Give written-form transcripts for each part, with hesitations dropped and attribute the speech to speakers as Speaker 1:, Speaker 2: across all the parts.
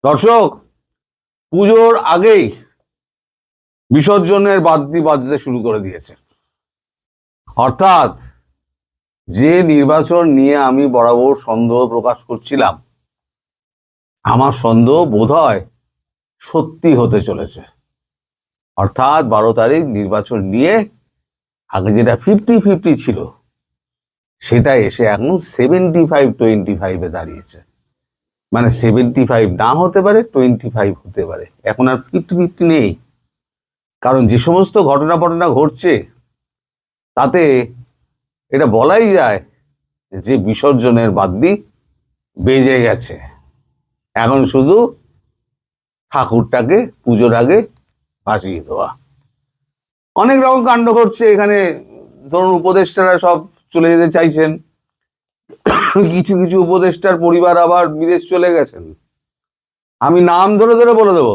Speaker 1: দর্শক, পুজোর আগেই বিসর্জনের বাদ্যি বাজতে শুরু করে দিয়েছে। অর্থাৎ যে নির্বাচন নিয়ে আমি বরাবর সন্দেহ প্রকাশ করছিলাম, আমার সন্দেহ বোধহয় সত্যি হতে চলেছে। অর্থাৎ 12 তারিখ নির্বাচন নিয়ে আগে যেটা 50-50 ছিল, সেটা এসে এখন 75-25 দাঁড়িয়েছে। মানে 75 না হতে পারে, 25 হতে পারে। এখন আর 50-50 নেই। কারণ যে সমস্ত ঘটনা ঘটছে তাতে এটা বলাই যায় যে বিসর্জনের বাদ্যি বেজে গেছে। এখন শুধু ঠাকুরটাকে পুজোর আগে ভাসিয়ে দেওয়া। অনেক রকম কাণ্ড ঘটছে এখানে। ধরুন, উপদেষ্টারা সব চলে যেতে চাইছেন, কিছু কিছু উপদেষ্টার পরিবার আবার বিদেশ চলে গেছেন। আমি নাম ধরে ধরে বলে দেব,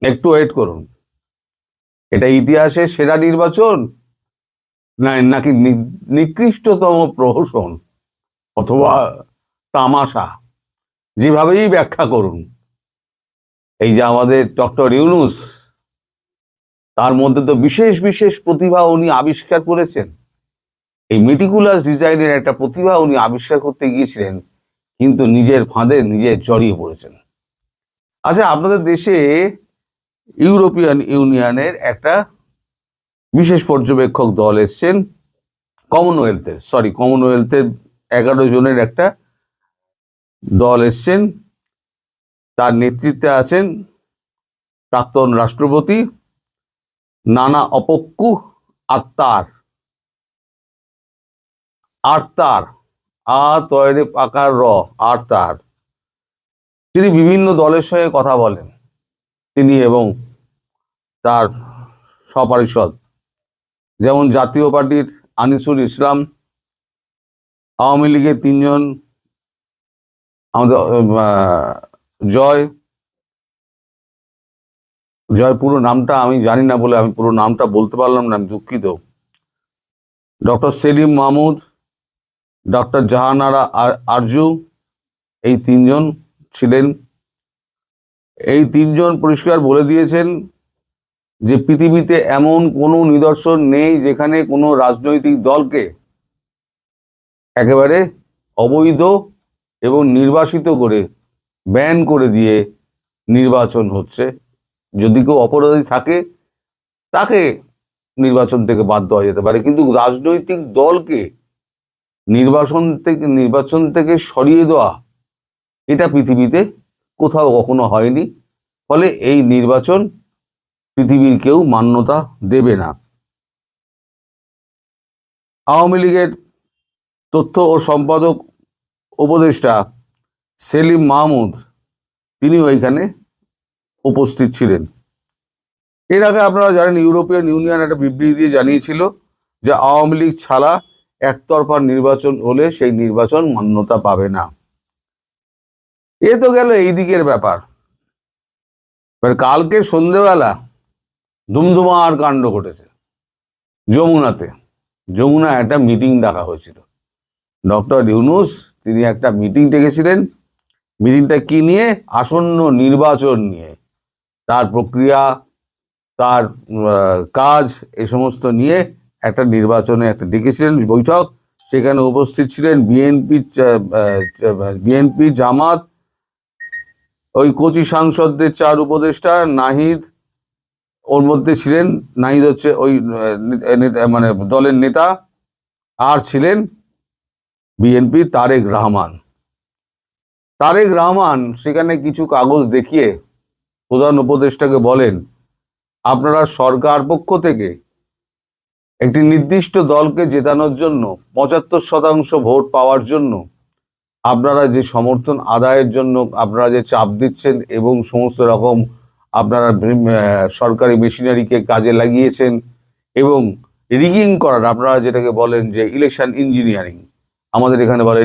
Speaker 1: একটু ওয়েট করুন। এটা ইতিহাসের সেরা নির্বাচন নাকি নিকৃষ্টতম প্রহসন অথবা তামাশা, যেভাবেই ব্যাখ্যা করুন। এই যে আমাদের ডক্টর ইউনূস, তার মধ্যে তো বিশেষ বিশেষ প্রতিভা উনি আবিষ্কার করেছেন। এই মেটিকুলাস ডিজাইনের একটা প্রতিভা উনি আবিষ্কার করতে গিয়েছিলেন, কিন্তু নিজের ফাঁদে নিজে জড়িয়ে পড়েছেন। আচ্ছা, আপনাদের দেশে ইউরোপিয়ান ইউনিয়নের একটা বিশেষ পর্যবেক্ষক দল এসছেন, কমনওয়েলথের 11 জনের একটা দল এসছেন। তার নেতৃত্বে আছেন প্রাক্তন রাষ্ট্রপতি নানা অপক্কু আত্মার আর্তার। তিনি বিভিন্ন দলের সঙ্গে কথা বলেন, তিনি এবং তার সপারিষদ, যেমন জাতীয় পার্টির আনিসুল ইসলাম, আওয়ামী লীগের 3 জন, আমাদের জয় পুরো নামটা আমি জানি না বলে আমি পুরো নামটা বলতে পারলাম না, আমি দুঃখিত। ডক্টর সেলিম মাহমুদ, ডক্টর জাহানারা আরজু, এই 3 জন ছিলেন। এই 3 জন পরিষ্কার বলে দিয়েছেন যে পৃথিবীতে এমন কোনো নিদর্শন নেই যেখানে কোনো রাজনৈতিক দলকে একেবারে অবৈধ এবং নির্বাসিত করে ব্যান করে দিয়ে নির্বাচন হচ্ছে। যদি কেউ অপরাধী থাকে তাকে নির্বাচন থেকে বাদ দেওয়া যেতে পারে, কিন্তু রাজনৈতিক দলকে নির্বাচন থেকে সরিয়ে দেওয়া, এটা পৃথিবীতে কোথাও কখনো হয়নি। ফলে এই নির্বাচন পৃথিবীর কেউ মান্যতা দেবে না। আওয়ামী লীগের তথ্য ও সম্পাদক উপদেষ্টা সেলিম মাহমুদ, তিনিও এখানে উপস্থিত ছিলেন। এর আগে আপনারা জানেন, ইউরোপিয়ান ইউনিয়ন একটা বিবৃতি দিয়ে জানিয়েছিল যে আওয়ামী লীগ ছাড়া একতরফা নির্বাচন হলে সেই নির্বাচন মান্যতা পাবে না। এ তো গেল এই দিকের ব্যাপার। কালকে সন্ধ্যেবেলা ধুমধুমার কাণ্ড ঘটেছে যমুনায় একটা মিটিং ডাকা হয়েছিল। ডক্টর ইউনূস তিনি একটা মিটিং ডেকেছিলেন। মিটিংটা কি নিয়ে? আসন্ন নির্বাচন নিয়ে, তার প্রক্রিয়া, তার কাজ, এই সমস্ত নিয়ে একটা নির্বাচনে একটা ডেকেছিলেন বৈঠক। সেখানে উপস্থিত ছিলেন বিএনপি, জামাত, ওই কোচি সাংসদদের 4 উপদেষ্টা, নাহিদ ওর মধ্যে ছিলেন। নাহিদ হচ্ছে ওই মানে দলের নেতা। আর ছিলেন বিএনপি তারেক রহমান। সেখানে কিছু কাগজ দেখিয়ে প্রধান উপদেষ্টাকে বলেন, আপনারা সরকার পক্ষ থেকে একটি নির্দিষ্ট দলকে জেতানোর জন্য 75% ভোট পাওয়ার জন্য আপনারা যে সমর্থন আদায়ের জন্য আপনারা যে চাপ দিচ্ছেন এবং সমস্ত রকম আপনারা সরকারি মেশিনারিকে কাজে লাগিয়েছেন এবং রিগিং করার, আপনারা যেটাকে বলেন যে ইলেকশন ইঞ্জিনিয়ারিং, আমাদের এখানে বলে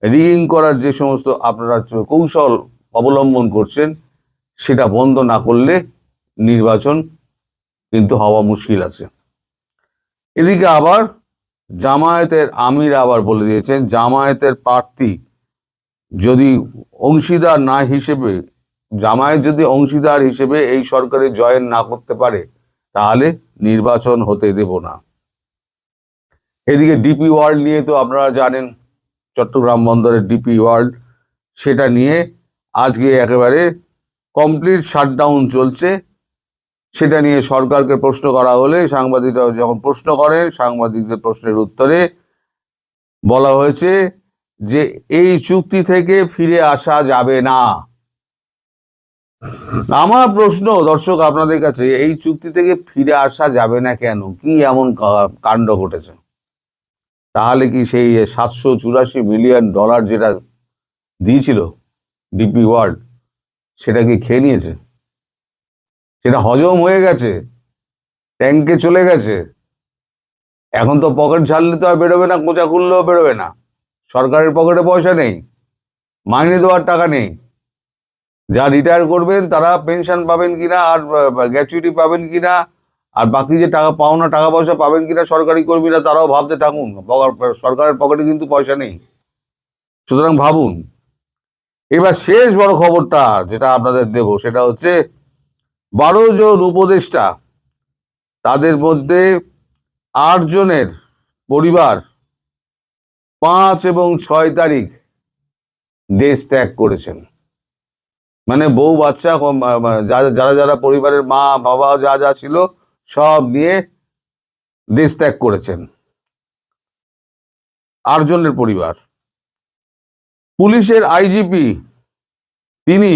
Speaker 1: রিগিং করার যে সমস্ত আপনারা কৌশল অবলম্বন করছেন, সেটা বন্ধ না করলে নির্বাচন কিন্তু হওয়া মুশকিল আছে। এদিকে আবার জামায়াতের আমির আবার বলে দিয়েছেন, জামায়াতের প্রার্থী যদি অংশীদার না হিসেবে, জামায়াত যদি অংশীদার হিসেবে এই সরকারে জয়েন না করতে পারে, তাহলে নির্বাচন হতে দেব না। এদিকে ডিপি ওয়ার্ল্ড নিয়ে তো আপনারা জানেন, চট্টগ্রাম বন্দরের ডিপি ওয়ার্ল্ড, সেটা নিয়ে আজকে একেবারে কমপ্লিট শাটডাউন চলছে। সেটা নিয়ে সরকারকে প্রশ্ন করা হলে সাংবাদিকরা যখন প্রশ্ন করে, সাংবাদিকদের প্রশ্নের উত্তরে বলা হয়েছে যে এই চুক্তি থেকে ফিরে আসা যাবে না। আমার প্রশ্ন দর্শক আপনাদের কাছে, এই চুক্তি থেকে ফিরে আসা যাবে না কেন? কি এমন কাণ্ড ঘটেছে? তাহলে কি সেই $784 মিলিয়ন যেটা দিয়েছিল ডিপি ওয়ার্ল্ড, সেটা কি খেয়ে নিয়েছে? সেটা হজম হয়ে গেছে, ট্যাঙ্কে চলে গেছে, এখন তো পকেট ঝাড়লে তো আর বেরোবে না, কোঁচা খুললেও বেরোবে না। সরকারের পকেটে পয়সা নেই, মাইনে দেওয়ার টাকা নেই। যা রিটায়ার করবেন তারা পেনশন পাবেন কিনা, আর গ্র্যাচুইটি পাবেন কিনা, আর বাকি যে টাকা পাওনা টাকা পয়সা পাবেন কিনা সরকারি কর্মীরা, তারাও ভাবতে থাকুন। সরকারের পকেটে কিন্তু পয়সা নেই, সুতরাং ভাবুন। এবার শেষ বড় খবরটা যেটা আপনাদের দেব, সেটা হচ্ছে 12 জন উপদেষ্টা, তাদের মধ্যে 8 জনের পরিবার 5 এবং 6 তারিখ দেশ ত্যাগ করেছেন। মানে বউ বাচ্চা, যারা যারা পরিবারের মা বাবা যা যা ছিল সব নিয়ে দেশ ত্যাগ করেছেন 8 জনের পরিবার। পুলিশের আইজিপি তিনি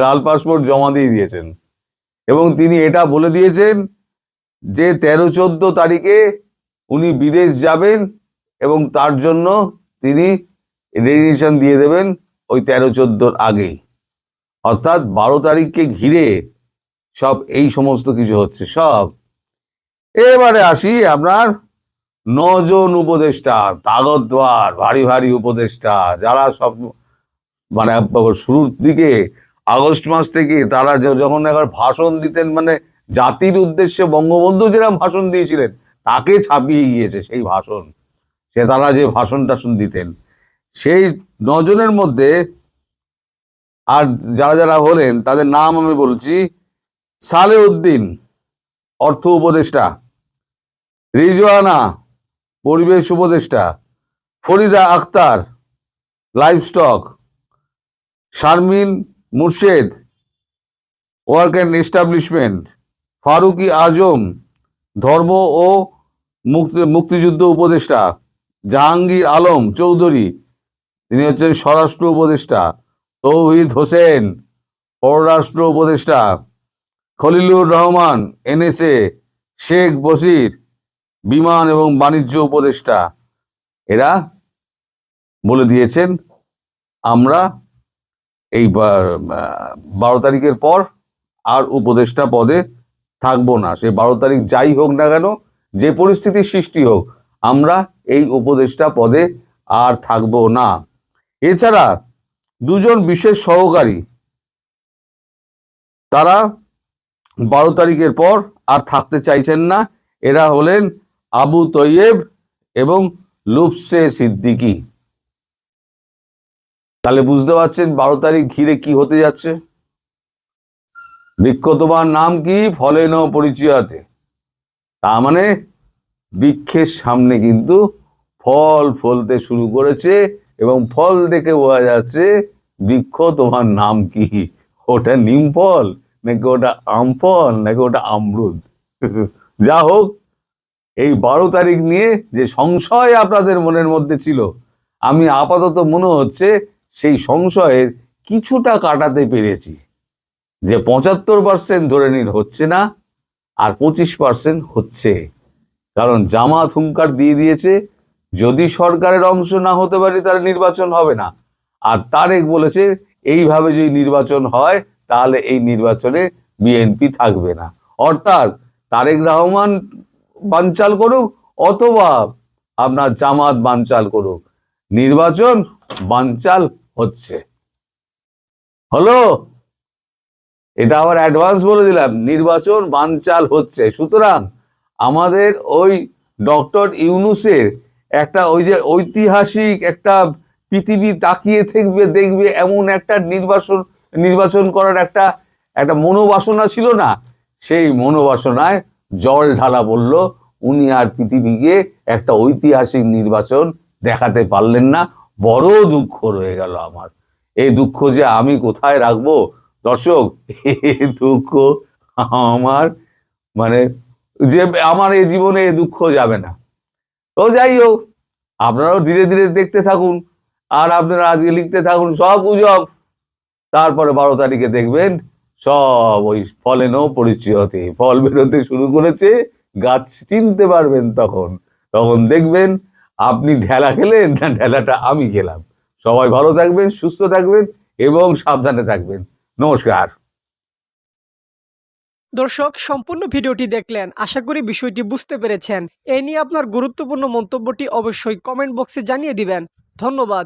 Speaker 1: লাল পাসপোর্ট জমা দিয়ে দিয়েছেন, এবং তিনি এটা বলে দিয়েছেন যে 13-14 তারিখে উনি বিদেশ যাবেন, এবং তার জন্য তিনি রেজিগনেশন দিয়ে দেবেন ওই 13-14 আগেই। অর্থাৎ 12 তারিখকে ঘিরে সব এই সমস্ত কিছু হচ্ছে সব। এবারে আসি আপনার 9 জন উপদেষ্টা, তাগতবার ভারী ভারী উপদেষ্টা, যারা সব মানে শুরুর দিকে আগস্ট মাস থেকে তারা যখন একবার ভাষণ দিতেন, মানে জাতির উদ্দেশ্যে বঙ্গবন্ধু যেরকম ভাষণ দিয়েছিলেন তাকে ছাপিয়ে গিয়েছে সেই ভাষণ। তারা যে ভাষণ টাষণ দিতেন, সেই 9 জনের মধ্যে আর যারা যারা হলেন তাদের নাম আমি বলছি: সালেউদ্দিন, অর্থ উপদেষ্টা; রিজওয়ানা, পরিবেশ উপদেষ্টা; Farida Akhtar, livestock; Sharmin Murshed, work and establishment; Farooki Azam, ধর্ম ও মুক্তিযুদ্ধ উপদেষ্টা; জাহাঙ্গীর আলম চৌধুরী, তিনি হচ্ছেন স্বরাষ্ট্র উপদেষ্টা; তৌহিদ হোসেন, পররাষ্ট্র উপদেষ্টা; খলিলুর রহমান, এনএসএ; শেখ বশির, বিমান এবং বাণিজ্য উপদেষ্টা। এরা বলে দিয়েছেন আমরা এই 12 তারিখের পর আর উপদেষ্টা পদে থাকবো না। সে 12 তারিখ যাই হোক না কেন, যে পরিস্থিতির সৃষ্টি হোক, আমরা এই উপদেষ্টা পদে আর থাকবো না। এছাড়া 2 জন বিশেষ সহকারী, তারা 12 তারিখের পর আর থাকতে চাইছেন না। এরা হলেন আবু তৈয়েব এবং লুৎফে সিদ্দিকী। তাহলে বুঝতে পারছেন 12 তারিখ ঘিরে কি হতে যাচ্ছে। বৃক্ষ তোমার নাম কি, ফলে ন পরিচয়াতে। তার মানে বৃক্ষের সামনে কিন্তু ফল ফলতে শুরু করেছে, এবং ফল দেখে বোঝা যাচ্ছে বৃক্ষ তোমার নাম কি। ওটা নিম ফল নাকি ওটা আম ফল নাকি ওটা আমরুদ? যা হোক, এই 12 তারিখ নিয়ে যে সংশয় আপনাদের মনের মধ্যে ছিল, আমি আপাতত মনে হচ্ছে সেই সংশয়ের কিছুটা কাটাতে পেরেছি। যে 75% ধরে নিন হচ্ছে না, আর 25% হচ্ছে। কারণ জামাত হুঙ্কার দিয়ে দিয়েছে, যদি সরকারের অংশ না হতে পারি তাহলে নির্বাচন হবে না। আর তারেক বলেছে এইভাবে যদি নির্বাচন হয় তাহলে এই নির্বাচনে বিএনপি থাকবে না। অর্থাৎ তারেক রহমান বানচাল করুক অথবা আপনার জামাত বানচাল করুক, নির্বাচন বানচাল হচ্ছে। হলো, এটা আবার অ্যাডভান্স বলে দিলাম, নির্বাচন বানচাল হচ্ছে। সুতরাং আমাদের ওই ডক্টর ইউনূসের একটা ওই যে ঐতিহাসিক একটা পৃথিবী তাকিয়ে থাকবে, দেখবে, এমন একটা নির্বাচন করার একটা মনোবাসনা ছিল না? সেই মনোবাসনায় জল ঢালা বলল। উনি আর পৃথিবীকে একটা ঐতিহাসিক নির্বাচন দেখাতে পারলেন না। বড় দুঃখ রয়ে গেল আমার। এই দুঃখ যে আমি কোথায় রাখবো দর্শক, এই দুঃখ আমার, মানে যে আমার এই জীবনে এই দুঃখ যাবে না। তো যাই হোক, আপনারাও ধীরে ধীরে দেখতে থাকুন, আর আপনারা আজকে লিখতে থাকুন সব গুজব। তারপরে 12 তারিখে দেখবেন সব ওই ফলেনও পরিচয়তে, ফল বেরোতে শুরু করেছে, গাছ চিনতে পারবেন তখন। তখন দেখবেন আপনি ঢেলা খেলেন না ঢেলাটা আমি খেলাম। সবাই ভালো থাকবেন, সুস্থ থাকবেন এবং সাবধানে থাকবেন। নমস্কার।
Speaker 2: দর্শক, সম্পূর্ণ ভিডিওটি দেখলেন, আশা করি বিষয়টি বুঝতে পেরেছেন। এই নিয়ে আপনার গুরুত্বপূর্ণ মন্তব্যটি অবশ্যই কমেন্ট বক্সে জানিয়ে দিবেন। ধন্যবাদ।